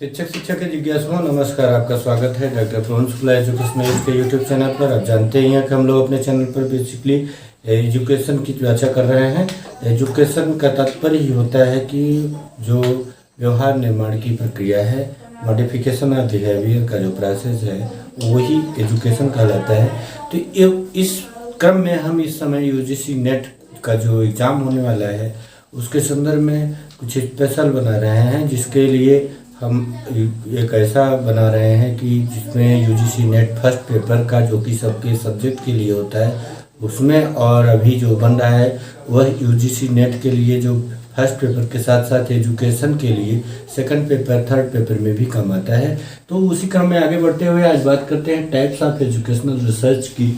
शिक्षक के जिज्ञासुओं नमस्कार। आपका स्वागत है डॉक्टर फ्लोरेंस शुक्ला एजुकेशन के यूट्यूब चैनल पर। आप जानते ही हैं कि हम लोग अपने चैनल पर बेसिकली एजुकेशन की चर्चा कर रहे हैं। एजुकेशन का तात्पर्य ही होता है कि जो व्यवहार निर्माण की प्रक्रिया है, मॉडिफिकेशन ऑफ बिहेवियर का जो प्रोसेस है वही एजुकेशन कहलाता है। तो इस क्रम में हम इस समय यूजीसी नेट का जो एग्ज़ाम होने वाला है उसके संदर्भ में कुछ स्पेशल बना रहे हैं, जिसके लिए हम एक ऐसा बना रहे हैं कि जिसमें यूजीसी नेट फर्स्ट पेपर का जो कि सबके सब्जेक्ट के लिए होता है उसमें, और अभी जो बन रहा है वह यूजीसी नेट के लिए जो फर्स्ट पेपर के साथ साथ एजुकेशन के लिए सेकंड पेपर थर्ड पेपर में भी काम आता है। तो उसी क्रम में आगे बढ़ते हुए आज बात करते हैं टाइप्स ऑफ एजुकेशनल रिसर्च की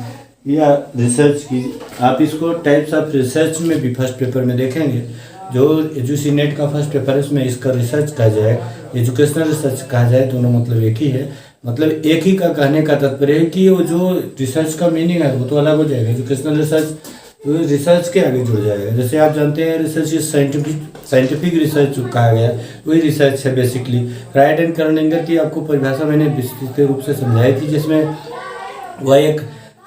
या रिसर्च की। आप इसको टाइप्स ऑफ रिसर्च में भी फर्स्ट पेपर में देखेंगे। जो यूजीसी नेट का फर्स्ट पेपर है उसमें इसका रिसर्च कहा जाए, एजुकेशनल रिसर्च कहा जाए, दोनों मतलब एक ही है। मतलब एक ही का कहने का तात्पर्य है कि वो जो रिसर्च का मीनिंग है वो तो अलग हो जाएगा। एजुकेशनल रिसर्च के आगे जुड़ जाएगा। जैसे आप जानते हैं रिसर्च इज साइंटिफिक रिसर्च जो कहा गया वही रिसर्च है बेसिकली। राइट एंड कर्निंगर की आपको परिभाषा मैंने विस्तृत रूप से समझाई थी, जिसमें वह एक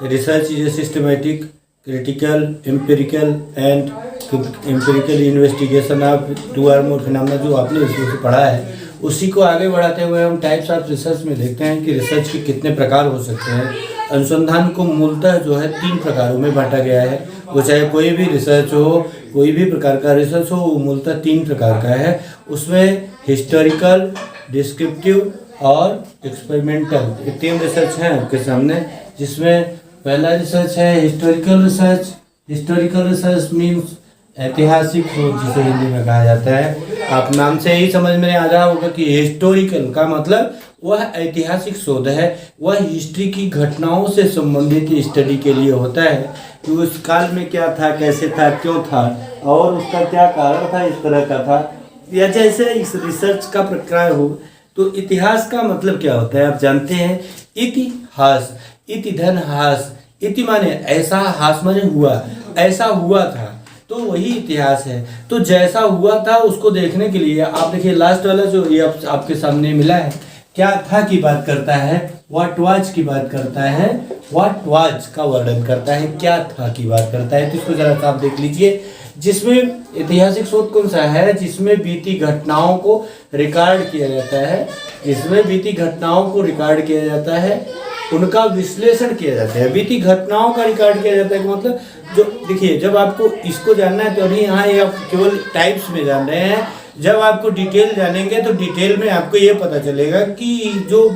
research is a systematic critical empirical and empirical investigation of two or more phenomena, जो आपने इसमें से पढ़ा है उसी को आगे बढ़ाते हुए हम टाइप्स ऑफ रिसर्च में देखते हैं कि रिसर्च के कितने प्रकार हो सकते हैं। अनुसंधान को मूलतः जो है 3 प्रकारों में बांटा गया है। वो चाहे कोई भी रिसर्च हो, कोई भी प्रकार का रिसर्च हो, वो मूलतः 3 प्रकार का है। उसमें हिस्टोरिकल, डिस्क्रिप्टिव और एक्सपेरिमेंटल, ये 3 रिसर्च हैं आपके सामने। जिसमें पहला रिसर्च है historical research. Historical research means ऐतिहासिक शोध, जिसे हिंदी में कहा जाता है। आप नाम से ही समझ में आ रहा होगा कि हिस्टोरिकल का मतलब वह ऐतिहासिक शोध है। वह हिस्ट्री की घटनाओं से संबंधित स्टडी के लिए होता है कि उस काल में क्या था, कैसे था, क्यों था और उसका क्या कारण था, इस तरह का था। या जैसे इस रिसर्च का प्रक्रिया हो तो इतिहास का मतलब क्या होता है आप जानते हैं। इतिहास, इति धन हास, इति माने ऐसा, हास माने हुआ, ऐसा हुआ था, तो वही इतिहास है। तो जैसा हुआ था उसको देखने के लिए आप देखिए लास्ट वाला जो ये आपके सामने मिला है, क्या था की बात करता है, व्हाट वाज की बात करता है, व्हाट वाज का वर्णन करता है, क्या था की बात करता है। तो इसको जरा आप देख लीजिए। जिसमें ऐतिहासिक शोध कौन सा है, जिसमें बीती घटनाओं को रिकॉर्ड किया जाता है, जिसमें बीती घटनाओं को रिकॉर्ड किया जाता है, उनका विश्लेषण किया जाता है। बीती घटनाओं का रिकॉर्ड किया जाता है मतलब जो देखिए, जब आपको इसको जानना है तो अभी यहाँ ये आप केवल टाइप्स में जान रहे हैं। जब आपको डिटेल जानेंगे तो डिटेल में आपको ये पता चलेगा कि जो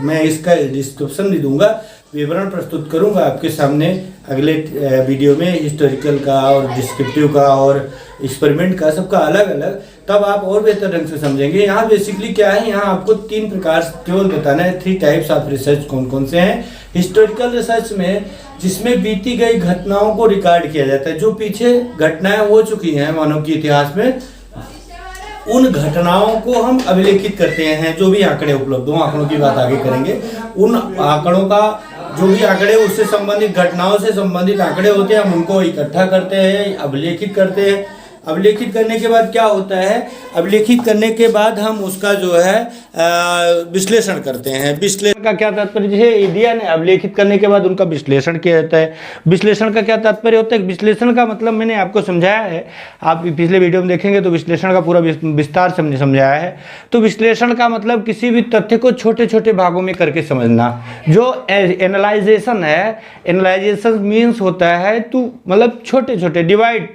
मैं इसका डिस्क्रिप्शन भी दूंगा, विवरण प्रस्तुत करूंगा आपके सामने अगले वीडियो में, हिस्टोरिकल का और डिस्क्रिप्टिव का और एक्सपेरिमेंट का, सबका अलग अलग, तब आप और बेहतर ढंग से समझेंगे। यहाँ बेसिकली क्या है, यहाँ आपको 3 प्रकार केवल बताना है। 3 टाइप्स ऑफ रिसर्च कौन कौन से हैं। हिस्टोरिकल रिसर्च में जिसमें बीती गई घटनाओं को रिकॉर्ड किया जाता है, जो पीछे घटनाएं हो चुकी हैं मानव के इतिहास में, उन घटनाओं को हम अभिलेखित करते हैं। जो भी आंकड़े उपलब्ध हों, आंकड़ों की बात आगे करेंगे, उन आंकड़ों का जो भी आंकड़े उससे संबंधित घटनाओं से संबंधित आंकड़े होते हैं, हम उनको इकट्ठा करते हैं, अभिलेखित करते हैं। अभिलेखित करने के बाद क्या होता है, अभिलेखित करने के बाद हम उसका जो है विश्लेषण करते हैं। विश्लेषण का क्या तात्पर्य, जैसे दिया ने अभिलेखित करने के बाद उनका विश्लेषण किया जाता है। विश्लेषण का क्या तात्पर्य होता है, विश्लेषण का मतलब मैंने आपको समझाया है, आप पिछले वीडियो में देखेंगे तो विश्लेषण का पूरा विस्तार से हमने समझाया है। तो विश्लेषण का मतलब किसी भी तथ्य को छोटे छोटे भागों में करके समझना। जो एनालाइजेशन है, एनालाइजेशन मीन्स होता है तो मतलब छोटे छोटे डिवाइड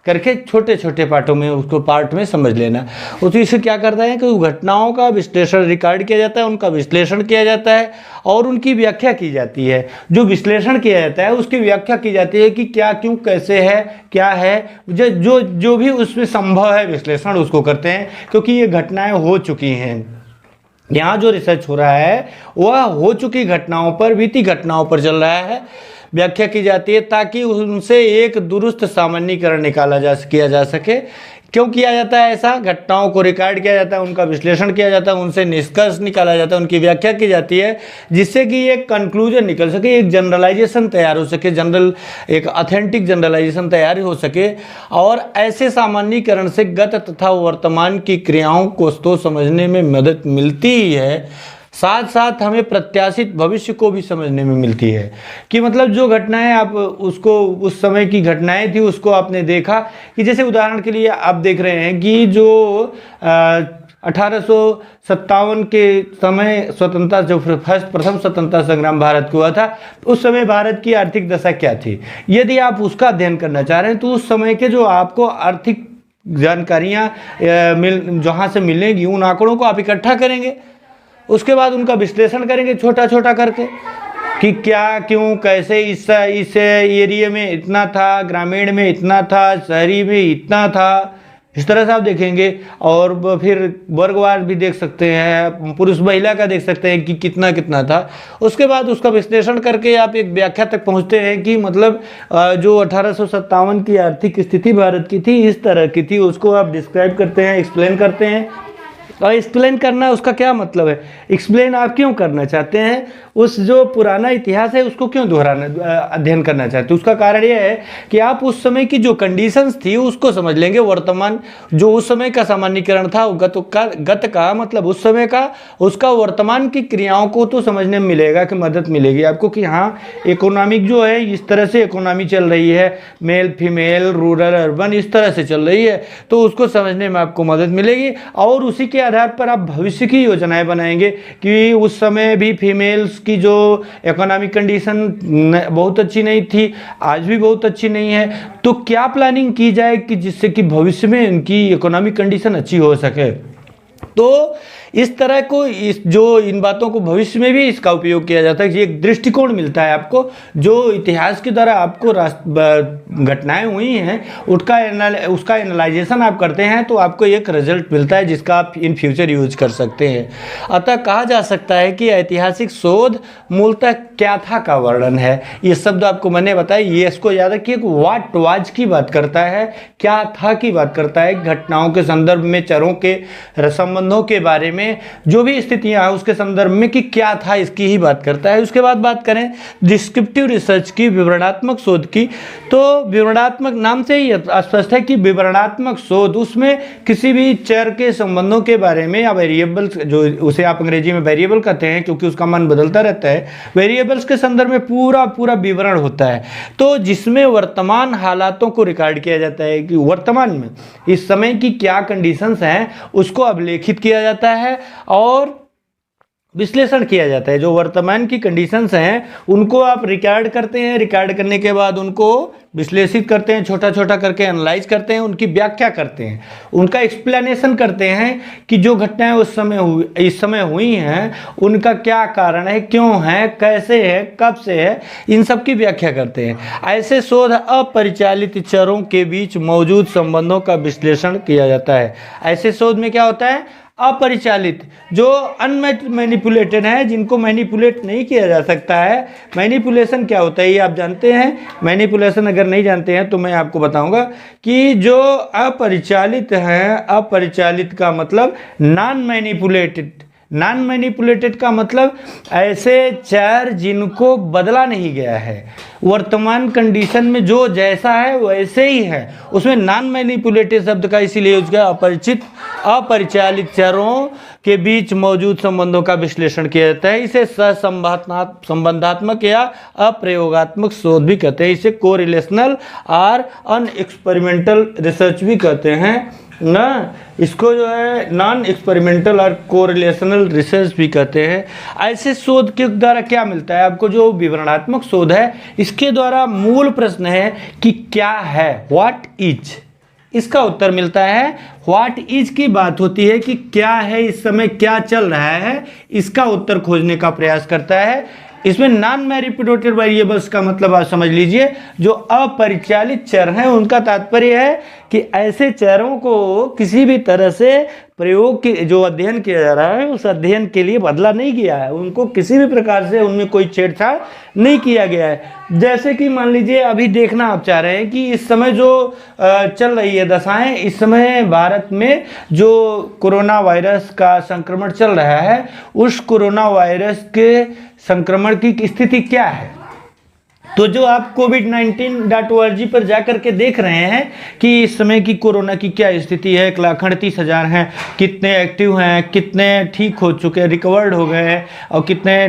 करके छोटे छोटे पार्टों में उसको पार्ट में समझ लेना। तो इससे क्या करता है कि घटनाओं का विश्लेषण रिकॉर्ड किया जाता है, उनका विश्लेषण किया जाता है और उनकी व्याख्या की जाती है। जो विश्लेषण किया जाता है उसकी व्याख्या की जाती है कि क्या, क्यों, कैसे है, क्या है, जो भी उसमें संभव है विश्लेषण उसको करते हैं, क्योंकि ये घटनाएं हो चुकी हैं। यहाँ जो रिसर्च हो रहा है वह हो चुकी घटनाओं पर, बीती घटनाओं पर चल रहा है, व्याख्या की जाती है ताकि उनसे एक दुरुस्त सामान्यीकरण किया जा सके क्यों किया जाता है ऐसा? घटनाओं को रिकॉर्ड किया जाता है, उनका विश्लेषण किया जाता है, उनसे निष्कर्ष निकाला जाता है, उनकी व्याख्या की जाती है, जिससे कि एक कंक्लूजन निकल सके, एक जनरलाइजेशन तैयार हो सके, एक ऑथेंटिक जनरलाइजेशन तैयार हो सके। और ऐसे सामान्यीकरण से गत तथा वर्तमान की क्रियाओं को तो समझने में मदद मिलती ही है, साथ साथ हमें प्रत्याशित भविष्य को भी समझने में मिलती है। कि मतलब जो घटनाएं आप उसको, उस समय की घटनाएं थी, उसको आपने देखा कि जैसे उदाहरण के लिए आप देख रहे हैं कि जो 1857 के समय स्वतंत्रता, जो प्रथम स्वतंत्रता संग्राम भारत को हुआ था, उस समय भारत की आर्थिक दशा क्या थी। यदि आप उसका अध्ययन करना चाह रहे हैं तो उस समय के जो आपको आर्थिक जानकारियाँ जहाँ से मिलेंगी, उन आंकड़ों को आप इकट्ठा करेंगे, उसके बाद उनका विश्लेषण करेंगे छोटा छोटा करके कि क्या, क्यों, कैसे इस एरिया में इतना था, ग्रामीण में इतना था, शहरी में इतना था। इस तरह से आप देखेंगे। और फिर वर्गवार भी देख सकते हैं, पुरुष महिला का देख सकते हैं कि कितना कितना था। उसके बाद उसका विश्लेषण करके आप एक व्याख्या तक पहुंचते हैं कि मतलब जो 1857 की आर्थिक स्थिति भारत की थी, इस तरह की थी। उसको आप डिस्क्राइब करते हैं, एक्सप्लेन करते हैं। और एक्सप्लेन करना उसका क्या मतलब है, एक्सप्लेन आप क्यों करना चाहते हैं, उस जो पुराना इतिहास है उसको क्यों दोहराना, अध्ययन करना चाहते हैं। उसका कारण यह है कि आप उस समय की जो कंडीशंस थी उसको समझ लेंगे। वर्तमान जो उस समय का सामान्यीकरण था, गत का मतलब उस समय का, उसका वर्तमान की क्रियाओं को तो समझने में मिलेगा कि मदद मिलेगी आपको कि हाँ, इकोनॉमिक जो है इस तरह से इकोनॉमी चल रही है, मेल फीमेल, रूरल अर्बन, इस तरह से चल रही है, तो उसको समझने में आपको मदद मिलेगी। और उसी के आधार पर आप भविष्य की योजनाएं बनाएंगे कि उस समय भी फीमेल्स की जो इकोनॉमिक कंडीशन बहुत अच्छी नहीं थी, आज भी बहुत अच्छी नहीं है, तो क्या प्लानिंग की जाए कि जिससे कि भविष्य में इनकी इकोनॉमिक कंडीशन अच्छी हो सके। तो इस तरह को, इन बातों को भविष्य में भी इसका उपयोग किया जाता है कि एक दृष्टिकोण मिलता है आपको, जो इतिहास के द्वारा आपको घटनाएं हुई हैं उसका एनालाइजेशन आप करते हैं, तो आपको एक रिजल्ट मिलता है जिसका आप इन फ्यूचर यूज कर सकते हैं। अतः कहा जा सकता है कि ऐतिहासिक शोध मूलतः क्या था का वर्णन है। ये शब्द आपको मैंने बताया, ये इसको याद रखिए, व्हाट वाज की बात करता है, क्या था की बात करता है, घटनाओं के संदर्भ में, चरों के संबंधों के बारे में, जो भी स्थितियां हैं उसके संदर्भ में कि क्या था, इसकी ही बात करता है। उसके बाद बात करें डिस्क्रिप्टिव रिसर्च की, विवरणात्मक शोध की, तो विवरणात्मक नाम से ही स्पष्ट है कि विवरणात्मक शोध, उसमें किसी भी चर के संबंधों के बारे में या वेरिएबल्स, जो उसे आप अंग्रेजी में वेरिएबल कहते हैं क्योंकि उसका मान बदलता रहता है, वेरिएबल्स के संदर्भ में पूरा पूरा विवरण होता है। तो जिसमें वर्तमान हालातों को रिकॉर्ड किया जाता है कि वर्तमान में इस समय की क्या कंडीशंस हैं, उसको अभिलेखित किया जाता है और विश्लेषण किया जाता है। जो वर्तमान की कंडीशंस हैं उनको आप रिकॉर्ड करते हैं, रिकॉर्ड करने के बाद उनको विश्लेषित करते हैं, छोटा छोटा करके एनालाइज करते हैं, उनकी व्याख्या करते हैं, उनका एक्सप्लेनेशन करते हैं कि जो घटनाएं इस समय हुई हैं उनका क्या कारण है, क्यों है, कैसे है, कब से है, इन सब की व्याख्या करते हैं। ऐसे शोध अपरिचालित चरों के बीच मौजूद संबंधों का विश्लेषण किया जाता है। ऐसे शोध में क्या होता है, अपरिचालित, जो अनमैनिपुलेटेड है, जिनको मैनिपुलेट नहीं किया जा सकता है। मैनिपुलेशन क्या होता है ये आप जानते हैं। मैनिपुलेशन अगर नहीं जानते हैं तो मैं आपको बताऊंगा कि जो अपरिचालित हैं, अपरिचालित का मतलब नॉन मैनिपुलेटेड, नॉन मैनिपुलेटेड का मतलब ऐसे चर जिनको बदला नहीं गया है, वर्तमान कंडीशन में जो जैसा है वैसे ही है, उसमें नॉन मैनिपुलेटेड शब्द का इसीलिए यूज किया। अपरिचालित चरों के बीच मौजूद संबंधों का विश्लेषण किया जाता है। इसे संबंधात्मक या अप्रयोगात्मक शोध भी कहते हैं। इसे कोरिलेशनल और अनएक्सपेरिमेंटल रिसर्च भी कहते हैं ना। इसको जो है नॉन एक्सपेरिमेंटल और कोरिलेशनल रिसर्च भी कहते हैं। ऐसे शोध के द्वारा क्या मिलता है आपको, जो विवरणात्मक शोध है इसके द्वारा मूल प्रश्न है कि क्या है, व्हाट इज, इसका उत्तर मिलता है। व्हाट इज की बात होती है कि क्या है, इस समय क्या चल रहा है, इसका उत्तर खोजने का प्रयास करता है। इसमें नॉन मैनिपुलेटेड वेरिएबल्स का मतलब आप समझ लीजिए, जो अपरिचालित चर हैं उनका तात्पर्य है कि ऐसे चेहरों को किसी भी तरह से प्रयोग के जो अध्ययन किया जा रहा है उस अध्ययन के लिए बदला नहीं किया है, उनको किसी भी प्रकार से उनमें कोई छेड़छाड़ नहीं किया गया है। जैसे कि मान लीजिए अभी देखना आप चाह रहे हैं कि इस समय जो चल रही है दशाएं, इस समय भारत में जो कोरोना वायरस का संक्रमण चल रहा है, उस कोरोना वायरस के संक्रमण की स्थिति क्या है। तो जो आप covid19.org पर जाकर के देख रहे हैं कि इस समय की कोरोना की क्या स्थिति है, 1,30,000 हैं, कितने एक्टिव हैं, कितने ठीक हो चुके हैं, रिकवर्ड हो गए हैं, और कितने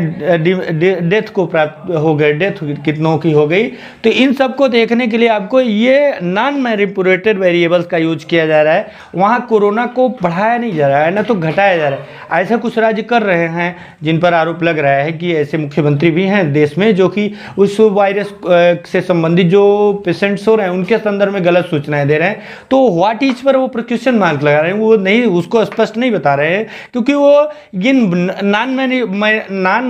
डेथ को प्राप्त हो गए, डेथ कितनों की हो गई। तो इन सब को देखने के लिए आपको ये नॉन मैनिपुलेटेड वेरिएबल्स का यूज किया जा रहा है। वहाँ कोरोना को बढ़ाया नहीं जा रहा है, ना तो घटाया जा रहा है। ऐसा कुछ राज्य कर रहे हैं जिन पर आरोप लग रहा है कि ऐसे मुख्यमंत्री भी हैं देश में जो कि उस वायरस से संबंधित जो पेशेंट्स हो रहे हैं उनके संदर्भ में गलत सूचनाएं दे रहे हैं। तो व्हाट इज पर वो क्वेश्चन मार्क लगा रहे हैं, वो नहीं, उसको स्पष्ट नहीं बता रहे हैं, क्योंकि वो इन नॉन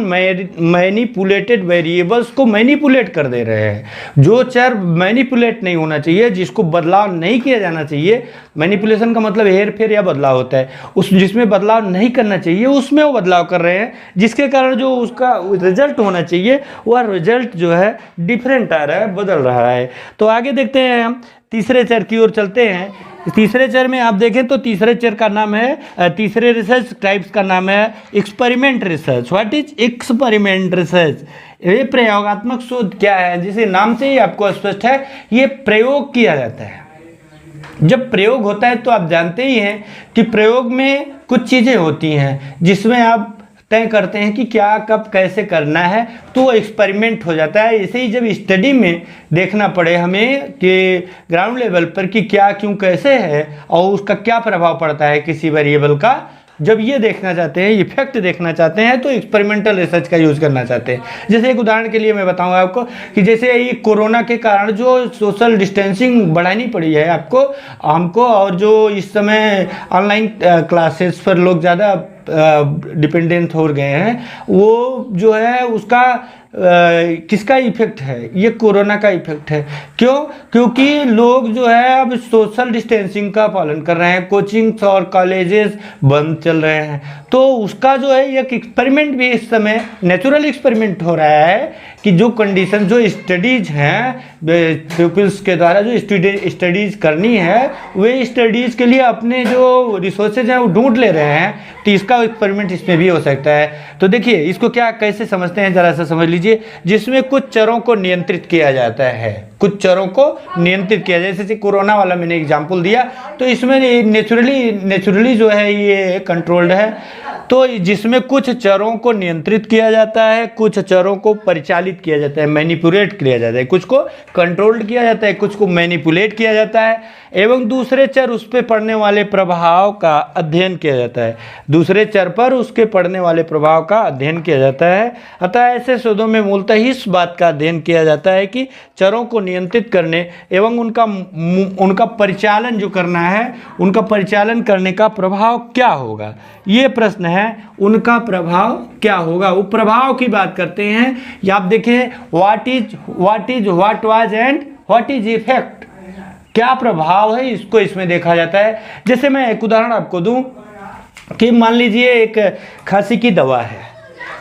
मैनिपुलेटेड वेरिएबल्स को मैनिपुलेट कर दे रहे हैं। जो चर मैनिपुलेट नहीं होना चाहिए, जिसको बदलाव नहीं किया जाना चाहिए, मैनिपुलेशन का मतलब हेर फेर या बदलाव होता है, उस जिसमें बदलाव नहीं करना चाहिए उसमें वो बदलाव कर रहे हैं, जिसके कारण जो उसका रिजल्ट होना चाहिए वह रिजल्ट जो है डिफरेंट आ रहा है, बदल रहा है। तो आगे देखते हैं, हम तीसरे चर की ओर चलते हैं। तीसरे चर में आप देखें तो तीसरे चर का नाम है, तीसरे रिसर्च टाइप्स का नाम है experiment research. What is experiment research? ये प्रयोगात्मक शोध क्या है, जिसे नाम से ही आपको स्पष्ट है, ये प्रयोग किया जाता है। जब प्रयोग होता है तो आप जानते ही हैं कि प्रयोग में कुछ चीज़ें होती हैं जिसमें आप तय करते हैं कि क्या कब कैसे करना है, तो वो एक्सपेरिमेंट हो जाता है। ऐसे ही जब स्टडी में देखना पड़े हमें कि ग्राउंड लेवल पर कि क्या क्यों कैसे है और उसका क्या प्रभाव पड़ता है किसी वेरिएबल का, जब ये देखना चाहते हैं, इफेक्ट देखना चाहते हैं, तो एक्सपेरिमेंटल रिसर्च का यूज़ करना चाहते हैं। जैसे एक उदाहरण के लिए मैं बताऊंगा आपको कि जैसे ये कोरोना के कारण जो सोशल डिस्टेंसिंग बढ़ानी पड़ी है आपको हमको, और जो इस समय ऑनलाइन क्लासेस पर लोग ज़्यादा डिपेंडेंट हो गए हैं, वो जो है उसका किसका इफेक्ट है? ये कोरोना का इफेक्ट है। क्यों? क्योंकि लोग जो है अब सोशल डिस्टेंसिंग का पालन कर रहे हैं, कोचिंग्स और कॉलेजेस बंद चल रहे हैं, तो उसका जो है एक एक्सपेरिमेंट भी इस समय नेचुरल एक्सपेरिमेंट हो रहा है कि जो कंडीशन, जो स्टडीज हैं पीपल्स के द्वारा जो स्टडीज करनी है, वे स्टडीज के लिए अपने जो रिसोर्सेज हैं वो ढूंढ ले रहे हैं। तो इसका एक्सपेरिमेंट इसमें भी हो सकता है। तो देखिए इसको क्या कैसे समझते हैं, जरा सा समझ लीजिए। जिसमें कुछ चरों को नियंत्रित किया जाता है, कुछ चरों को नियंत्रित किया जाए, जैसे कोरोना वाला मैंने एग्जांपल दिया, तो इसमें नेचुरली जो है ये कंट्रोल्ड है। तो जिसमें कुछ चरों को नियंत्रित किया जाता है, कुछ चरों को परिचालित किया जाता है, मैनिपुलेट किया जाता है, कुछ को कंट्रोल्ड किया जाता है, कुछ को मैनिपुलेट किया जाता है, एवं दूसरे चर उस पर पड़ने वाले प्रभाव का अध्ययन किया जाता है, दूसरे चर पर उसके पड़ने वाले प्रभाव का अध्ययन किया जाता है। अतः ऐसे शोधों में मूलतः इस बात का अध्ययन किया जाता है कि चरों को नियंत्रित करने एवं उनका परिचालन जो करना है, उनका परिचालन करने का प्रभाव क्या होगा, ये प्रश्न है। उनका प्रभाव क्या होगा, वो प्रभाव की बात करते हैं। या आप देखें what was and what is effect, क्या प्रभाव है, इसको इसमें देखा जाता है। जैसे मैं एक उदाहरण आपको दूं कि मान लीजिए एक खांसी की दवा है,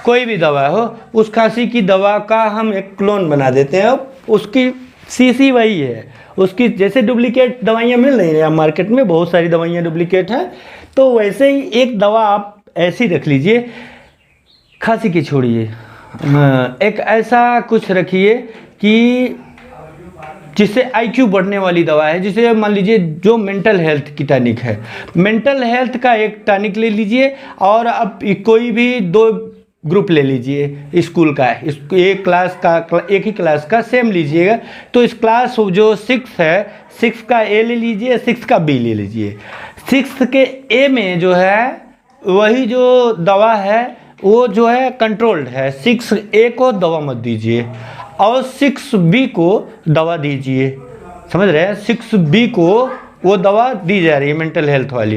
कोई भी दवा हो, उस खांसी की दवा का हम एक क्लोन बना देते हैं, उसकी शीशी वही है, उसकी जैसे डुप्लीकेट दवाइयाँ मिल रही हैं मार्केट में, बहुत सारी दवाइयाँ डुप्लीकेट हैं, तो वैसे ही एक दवा आप ऐसी रख लीजिए, खांसी की छोड़िए, एक ऐसा कुछ रखिए कि जिससे IQ बढ़ने वाली दवा है, जिसे मान लीजिए जो मेंटल हेल्थ की टॉनिक है, मेंटल हेल्थ का एक टॉनिक ले लीजिए, और अब कोई भी दो ग्रुप ले लीजिए स्कूल का, एक क्लास का, एक ही क्लास का सेम लीजिएगा। तो इस क्लास जो 6 है, 6 का A ले लीजिए, 6 का B ले लीजिए। 6 के A में जो है वही जो दवा है वो जो है कंट्रोल्ड है, 6A को दवा मत दीजिए और 6B को दवा दीजिए, समझ रहे हैं? 6B को वो दवा दी जा रही है मेंटल हेल्थ वाली।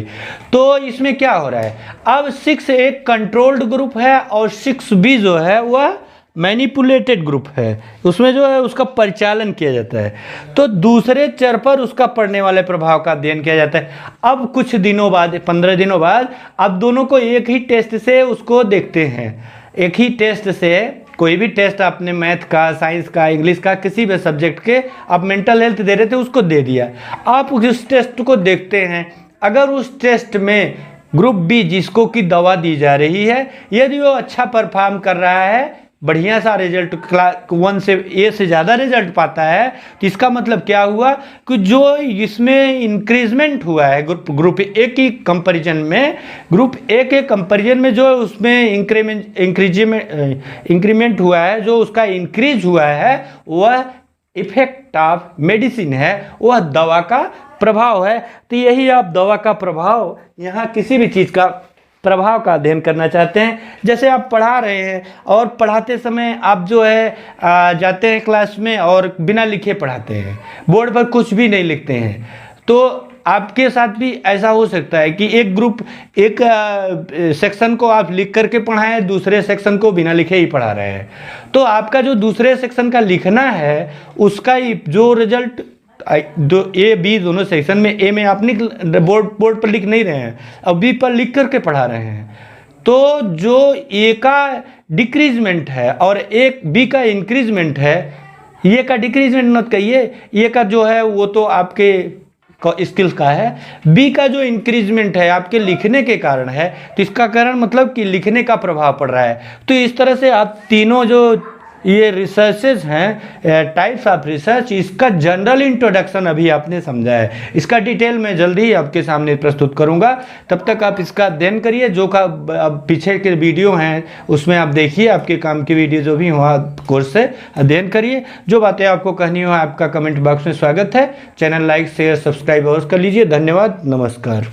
तो इसमें क्या हो रहा है, अब 6 एक कंट्रोल्ड ग्रुप है और 6B जो है वह मैनिपुलेटेड ग्रुप है, उसमें जो है उसका परिचालन किया जाता है, तो दूसरे चर पर उसका पड़ने वाले प्रभाव का अध्ययन किया जाता है। अब कुछ दिनों बाद, 15 दिनों बाद, अब दोनों को एक ही टेस्ट से उसको देखते हैं। एक ही टेस्ट से, कोई भी टेस्ट आपने मैथ का, साइंस का, इंग्लिश का, किसी भी सब्जेक्ट के आप मेंटल हेल्थ दे रहे थे, उसको दे दिया। आप उस टेस्ट को देखते हैं, अगर उस टेस्ट में ग्रुप बी जिसको कि दवा दी जा रही है, यदि वो अच्छा परफॉर्म कर रहा है, बढ़िया सा रिजल्ट क्लास 1 से ए से ज़्यादा रिजल्ट पाता है, तो इसका मतलब क्या हुआ कि जो इसमें इंक्रीजमेंट हुआ है ग्रुप ए की कंपैरिजन में, ग्रुप ए के कंपैरिजन में जो उसमें इंक्रीमेंट हुआ है, जो उसका इंक्रीज हुआ है, वह इफेक्ट ऑफ मेडिसिन है, वह दवा का प्रभाव है। तो यही आप दवा का प्रभाव, यहाँ किसी भी चीज़ का प्रभाव का अध्ययन करना चाहते हैं। जैसे आप पढ़ा रहे हैं और पढ़ाते समय आप जो है जाते हैं क्लास में और बिना लिखे पढ़ाते हैं, बोर्ड पर कुछ भी नहीं लिखते हैं, तो आपके साथ भी ऐसा हो सकता है कि एक सेक्शन को आप लिख करके पढ़ाएं, दूसरे सेक्शन को बिना लिखे ही पढ़ा रहे हैं, तो आपका जो दूसरे सेक्शन का लिखना है, उसका जो रिजल्ट दो ए बी दोनों सेक्शन में, ए में आप बोर्ड पर लिख नहीं रहे हैं, अब बी पर लिख करके पढ़ा रहे हैं, तो जो ए का डिक्रीजमेंट है और एक बी का इंक्रीजमेंट है, ए का डिक्रीजमेंट मत कहिए, ए का जो है वो तो आपके स्किल्स का है, बी का जो इंक्रीजमेंट है आपके लिखने के कारण है, तो इसका कारण मतलब कि लिखने का प्रभाव पड़ रहा है। तो इस तरह से आप तीनों जो ये रिसर्चेज हैं, टाइप्स ऑफ रिसर्च, इसका जनरल इंट्रोडक्शन अभी आपने समझा है, इसका डिटेल मैं जल्दी ही आपके सामने प्रस्तुत करूंगा। तब तक आप इसका अध्ययन करिए, जो का पीछे के वीडियो हैं उसमें आप देखिए, आपके काम की वीडियो जो भी हुआ कोर्स से अध्ययन करिए। जो बातें आपको कहनी हो आपका कमेंट बॉक्स में स्वागत है। चैनल लाइक शेयर सब्सक्राइब अवश्य कर लीजिए। धन्यवाद, नमस्कार।